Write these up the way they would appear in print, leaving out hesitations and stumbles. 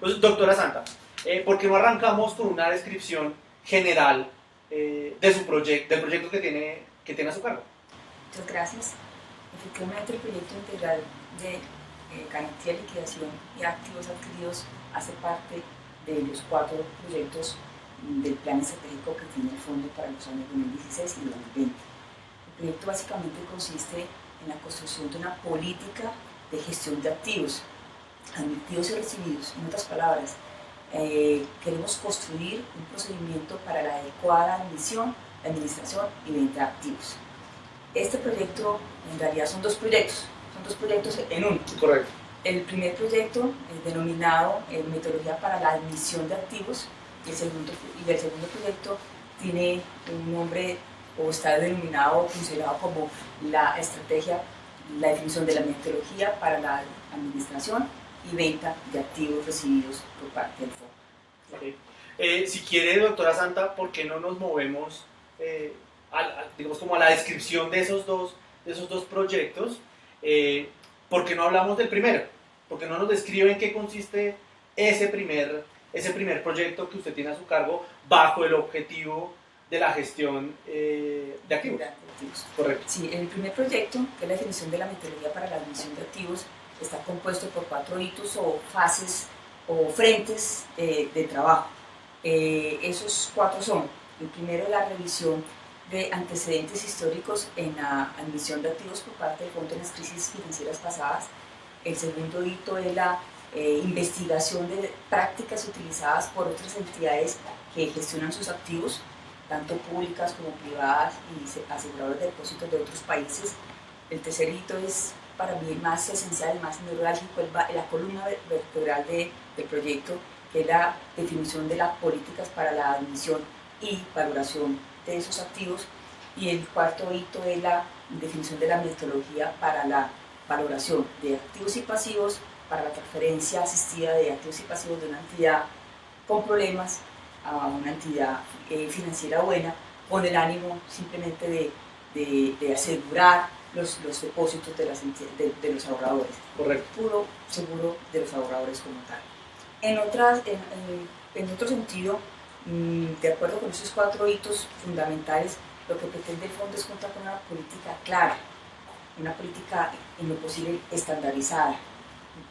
Pues, doctora Santa, ¿por qué no arrancamos con una descripción general de su del proyecto que tiene a su cargo? Muchas gracias. Efectivamente, el proyecto integral de garantía, liquidación y activos adquiridos hace parte de los 4 proyectos del plan estratégico que tiene el fondo para los años 2016 y 2020. El proyecto básicamente consiste en la construcción de una política de gestión de activos, admitidos y recibidos. En otras palabras, queremos construir un procedimiento para la adecuada admisión, administración y venta de activos. Este proyecto, en realidad son dos proyectos en uno. Correcto. El primer proyecto, denominado Metodología para la Admisión de Activos, y el segundo proyecto tiene un nombre o está denominado, considerado como la estrategia, la definición de la metodología para la administración y venta de activos recibidos por parte del fondo. Okay. Si quiere, doctora Santa, ¿por qué no nos movemos digamos como a la descripción de esos dos proyectos? ¿Por qué no hablamos del primero? ¿Por qué no nos describe en qué consiste ese primer proyecto que usted tiene a su cargo bajo el objetivo de la gestión de activos? Correcto. Sí, el primer proyecto, que es la definición de la metodología para la admisión de activos, está compuesto por 4 hitos o fases o frentes de trabajo. Esos 4 son: el primero es la revisión de antecedentes históricos en la admisión de activos por parte del fondo en las crisis financieras pasadas. El segundo hito es la investigación de prácticas utilizadas por otras entidades que gestionan sus activos, tanto públicas como privadas y aseguradoras de depósitos de otros países. El tercer hito es, para mí, el más esencial, el más neurálgico, la columna vertebral del proyecto, que es la definición de las políticas para la admisión y valoración de esos activos. Y el cuarto hito es la definición de la metodología para la valoración de activos y pasivos, para la transferencia asistida de activos y pasivos de una entidad con problemas a una entidad financiera buena, con el ánimo simplemente de asegurar los depósitos de los ahorradores. Correcto. Puro seguro de los ahorradores como tal. En otro sentido, de acuerdo con esos 4 hitos fundamentales, lo que pretende el fondo es contar con una política clara, una política en lo posible estandarizada,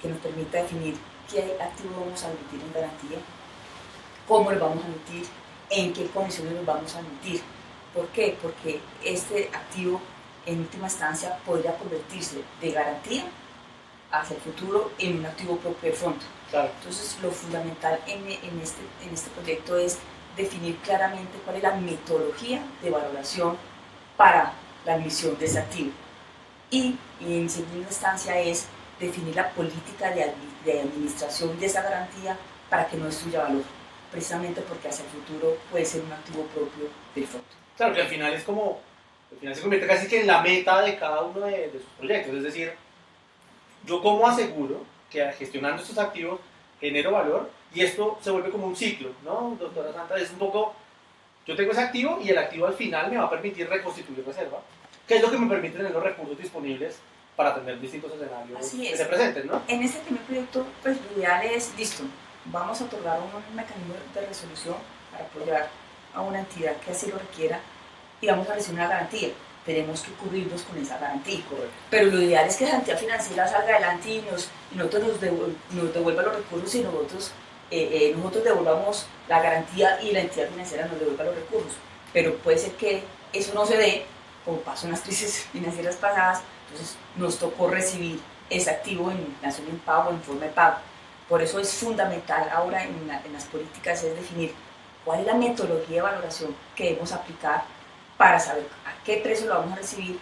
que nos permita definir qué activo vamos a admitir en garantía, cómo lo vamos a admitir, en qué condiciones lo vamos a admitir. ¿Por qué? Porque este activo, en última instancia, podría convertirse de garantía hacia el futuro en un activo propio del fondo. Claro. Entonces, lo fundamental en este proyecto es definir claramente cuál es la metodología de valoración para la admisión de ese activo. Y en segunda instancia es definir la política de administración de esa garantía para que no destruya valor, precisamente porque hacia el futuro puede ser un activo propio del fondo. Claro, que al final se convierte casi que en la meta de cada uno de sus proyectos. Es decir, yo como aseguro que gestionando estos activos genero valor, y esto se vuelve como un ciclo, ¿no, doctora Santa? Es un poco, yo tengo ese activo y el activo al final me va a permitir reconstituir reserva, que es lo que me permite tener los recursos disponibles para atender distintos escenarios que se presenten, ¿no? En este primer proyecto, pues lo ideal es, listo, vamos a otorgar un mecanismo de resolución para apoyar a una entidad que así lo requiera y vamos a recibir una garantía. Tenemos que cubrirnos con esa garantía. Correcto. Pero lo ideal es que la entidad financiera salga adelante y nosotros nos devuelva los recursos y nosotros devolvamos la garantía y la entidad financiera nos devuelva los recursos. Pero puede ser que eso no se dé, como pasó en las crisis financieras pasadas. Entonces nos tocó recibir ese activo en nación en pago, en forma de pago. Por eso es fundamental ahora en las políticas es definir cuál es la metodología de valoración que debemos aplicar para saber a qué precio lo vamos a recibir,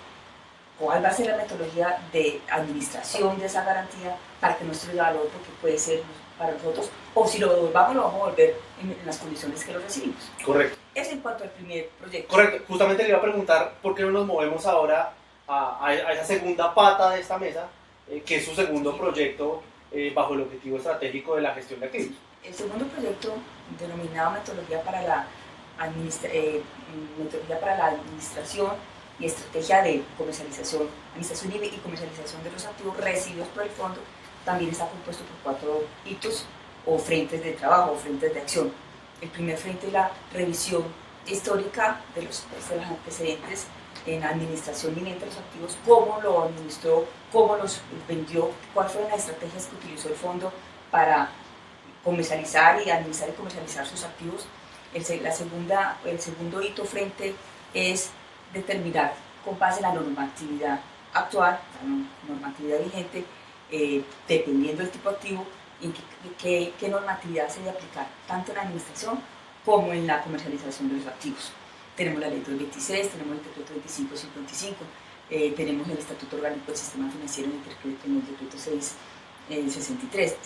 cuál va a ser la metodología de administración de esa garantía para que no destruya valor, porque puede ser para nosotros, o si lo devolvamos, lo vamos a volver en las condiciones que lo recibimos. Correcto. Es en cuanto al primer proyecto. Correcto. Justamente le iba a preguntar por qué no nos movemos ahora a esa segunda pata de esta mesa, que es su segundo proyecto bajo el objetivo estratégico de la gestión de activos. El segundo proyecto, denominado Metodología para la Administración y Estrategia de Comercialización, Administración y Comercialización de los Activos recibidos por el fondo, también está compuesto por 4 hitos o frentes de trabajo o frentes de acción. El primer frente es la revisión histórica de los antecedentes en administración y venta de los activos, cómo lo administró, cómo los vendió, cuáles fueron las estrategias que utilizó el fondo para comercializar y administrar y comercializar sus activos. El segundo hito frente es determinar con base en la normatividad actual, la normatividad vigente, dependiendo del tipo de activo, qué normatividad se debe aplicar tanto en la administración como en la comercialización de los activos. Tenemos la ley 226, tenemos el decreto 2555, tenemos el estatuto orgánico del sistema financiero en el decreto 663.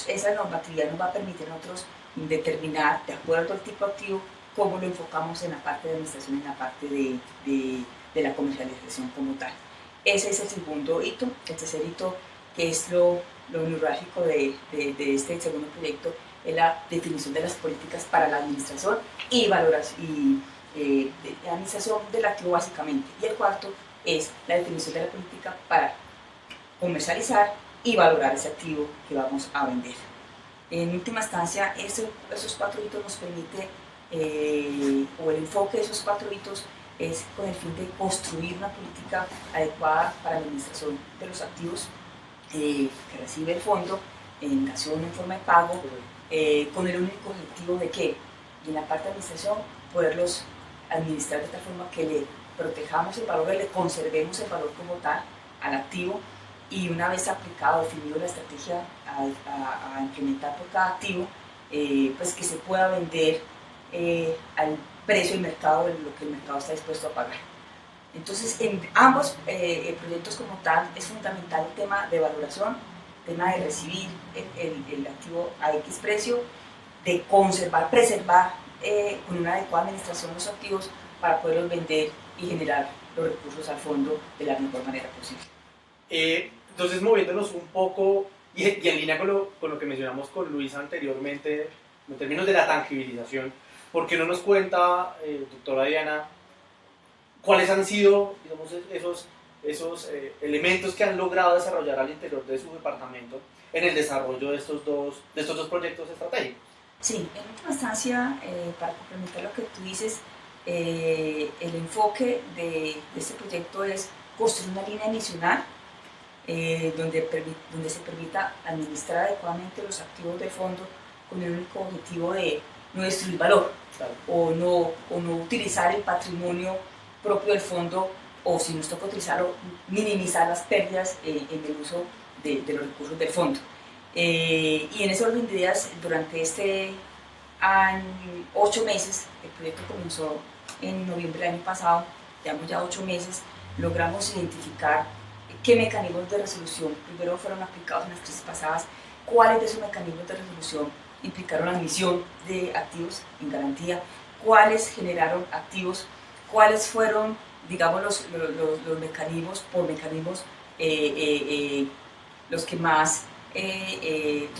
Esa normatividad nos va a permitir a nosotros determinar, de acuerdo al tipo activo, cómo lo enfocamos en la parte de administración y en la parte de la comercialización como tal. Ese es el segundo hito. El tercer hito, que es lo neurálgico de este segundo proyecto, es la definición de las políticas para la administración y valoración de administración del activo básicamente. Y el cuarto es la definición de la política para comercializar y valorar ese activo que vamos a vender. En última instancia, esos cuatro hitos nos permite, o el enfoque de esos cuatro hitos es con el fin de construir una política adecuada para la administración de los activos que recibe el fondo en acción en forma de pago, con el único objetivo de que en la parte de administración poderlos administrar de tal forma que le protejamos el valor, le conservemos el valor como tal al activo, y una vez aplicado, definido la estrategia a implementar por cada activo, pues que se pueda vender al precio del mercado, lo que el mercado está dispuesto a pagar. Entonces, en ambos proyectos como tal es fundamental el tema de valoración, el tema de recibir el activo a X precio, de conservar, preservar con una adecuada administración los activos para poderlos vender y generar los recursos al fondo de la mejor manera posible. Entonces, moviéndonos un poco y en línea con lo que mencionamos con Luis anteriormente, en términos de la tangibilización, ¿por qué no nos cuenta, doctora Diana, cuáles han sido, digamos, esos elementos que han logrado desarrollar al interior de su departamento en el desarrollo de estos dos proyectos estratégicos? Sí, en última instancia, para complementar lo que tú dices, el enfoque de este proyecto es construir una línea misional donde se permita administrar adecuadamente los activos del fondo con el único objetivo de no destruir valor, claro, o no utilizar el patrimonio propio del fondo, o si nos toca utilizarlo, minimizar las pérdidas en el uso de los recursos del fondo. Y en ese orden de ideas, durante este año, 8 meses, el proyecto comenzó en noviembre del año pasado, llevamos ya 8 meses, logramos identificar qué mecanismos de resolución primero fueron aplicados en las crisis pasadas, cuáles de esos mecanismos de resolución implicaron la emisión de activos en garantía, cuáles generaron activos, cuáles fueron, digamos, los mecanismos los que más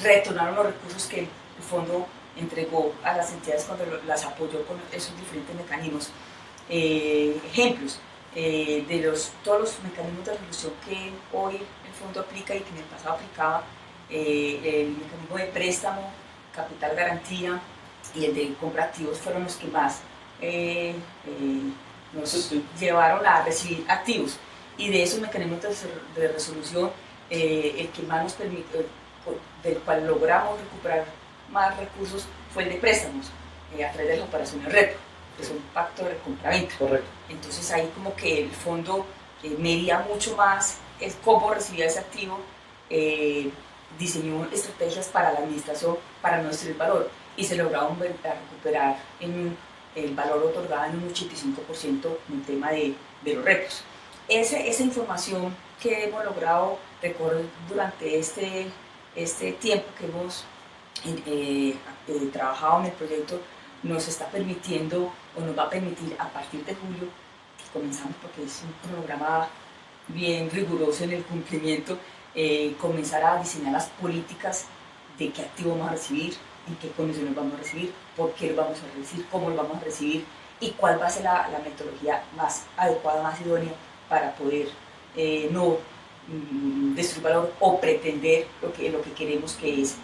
retornaron los recursos que el fondo entregó a las entidades cuando las apoyó con esos diferentes mecanismos. Ejemplos de todos los mecanismos de resolución que hoy el fondo aplica y que en el pasado aplicaba, el mecanismo de préstamo, capital garantía y el de compra activos fueron los que más nos llevaron a recibir activos. Y de esos mecanismos de resolución, el que más nos permitió, del cual logramos recuperar más recursos, fue el de préstamos a través de las operaciones repo, que son un pacto de compra-venta. Correcto. Entonces ahí como que el fondo medía mucho más el cómo recibía ese activo, diseñó estrategias para la administración para no destruir valor y se lograron recuperar el valor otorgado en un 85% en el tema de los repos. Esa información que hemos logrado recorrer durante este tiempo que hemos trabajado en el proyecto nos está permitiendo o nos va a permitir a partir de julio, que comenzamos porque es un cronograma bien riguroso en el cumplimiento, comenzar a diseñar las políticas de qué activo vamos a recibir, en qué condiciones vamos a recibir, por qué lo vamos a recibir, cómo lo vamos a recibir y cuál va a ser la metodología más adecuada, más idónea para poder no destruir valor o pretender lo que queremos, que es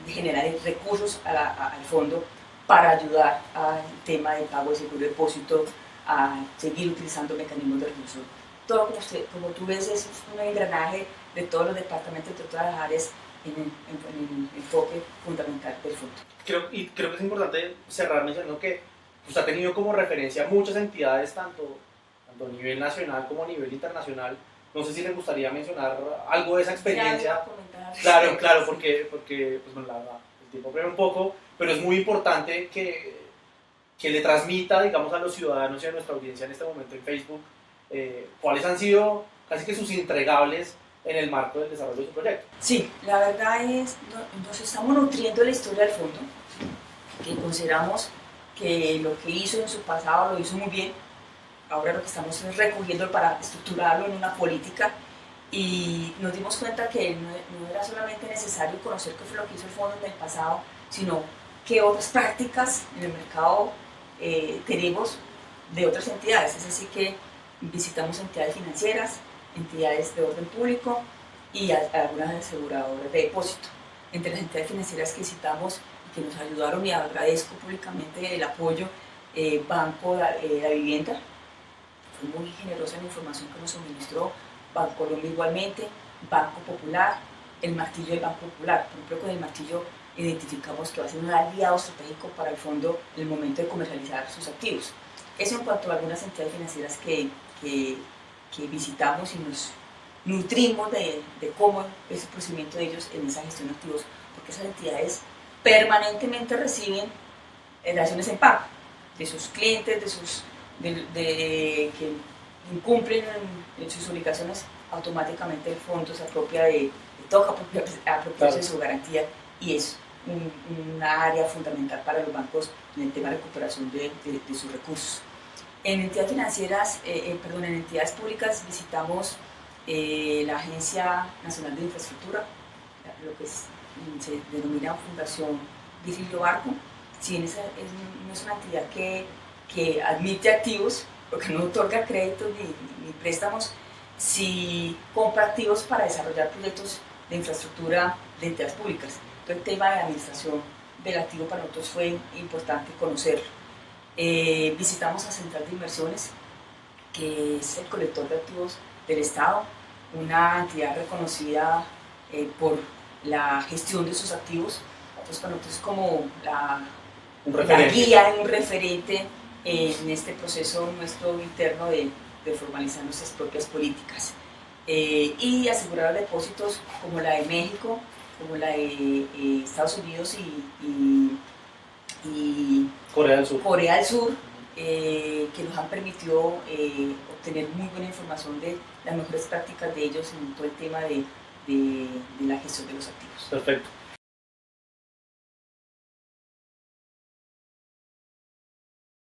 generar recursos al fondo para ayudar al tema del pago de seguro de depósito, a seguir utilizando mecanismos de recursos. Todo, como tú ves, es un engranaje de todos los departamentos, de todas las áreas, en el enfoque fundamental del fondo. Creo que es importante cerrar mencionando que ha tenido como referencia muchas entidades, tanto a nivel nacional como a nivel internacional. No sé si les gustaría mencionar algo de esa experiencia. Claro, porque pues, bueno, la verdad, el tiempo premia un poco, pero es muy importante que le transmita, digamos, a los ciudadanos y a nuestra audiencia en este momento en Facebook cuáles han sido casi que sus entregables en el marco del desarrollo de su proyecto. Sí, la verdad es, nos estamos nutriendo de la historia del fondo, que consideramos que lo que hizo en su pasado lo hizo muy bien. Ahora lo que estamos es recogiendo para estructurarlo en una política, y nos dimos cuenta que no era solamente necesario conocer qué fue lo que hizo el fondo en el pasado, sino qué otras prácticas en el mercado tenemos de otras entidades. Es así que visitamos entidades financieras, entidades de orden público y algunas aseguradoras de depósito. Entre las entidades financieras que visitamos y que nos ayudaron, y agradezco públicamente el apoyo, Banco La Vivienda, fue muy generosa en la información que nos suministró, Bancolombia igualmente, Banco Popular, el martillo del Banco Popular. Por ejemplo, con el martillo identificamos que va a ser un aliado estratégico para el fondo en el momento de comercializar sus activos. Eso en cuanto a algunas entidades financieras que visitamos y nos nutrimos de cómo es el procedimiento de ellos en esa gestión de activos, porque esas entidades permanentemente reciben relaciones en pago de sus clientes, que incumplen en sus obligaciones. Automáticamente el fondo se apropia toca apropiarse de su garantía, y es una área fundamental para los bancos en el tema de recuperación de sus recursos. En entidades financieras, en entidades públicas visitamos la Agencia Nacional de Infraestructura, lo que se denomina Fundación Virgilio Barco. Si bien no es una entidad que admite activos, porque no otorga créditos ni préstamos, sí compra activos para desarrollar proyectos de infraestructura de entidades públicas. Entonces, el tema de la administración del activo para nosotros fue importante conocerlo. Visitamos a Central de Inversiones, que es el colector de activos del Estado, una entidad reconocida por la gestión de sus activos. Entonces, para nosotros es como la guía, un referente en este proceso nuestro interno de formalizar nuestras propias políticas. Y asegurar depósitos como la de México, como la de Estados Unidos y Corea del Sur, que nos han permitido obtener muy buena información de las mejores prácticas de ellos en todo el tema de la gestión de los activos. Perfecto.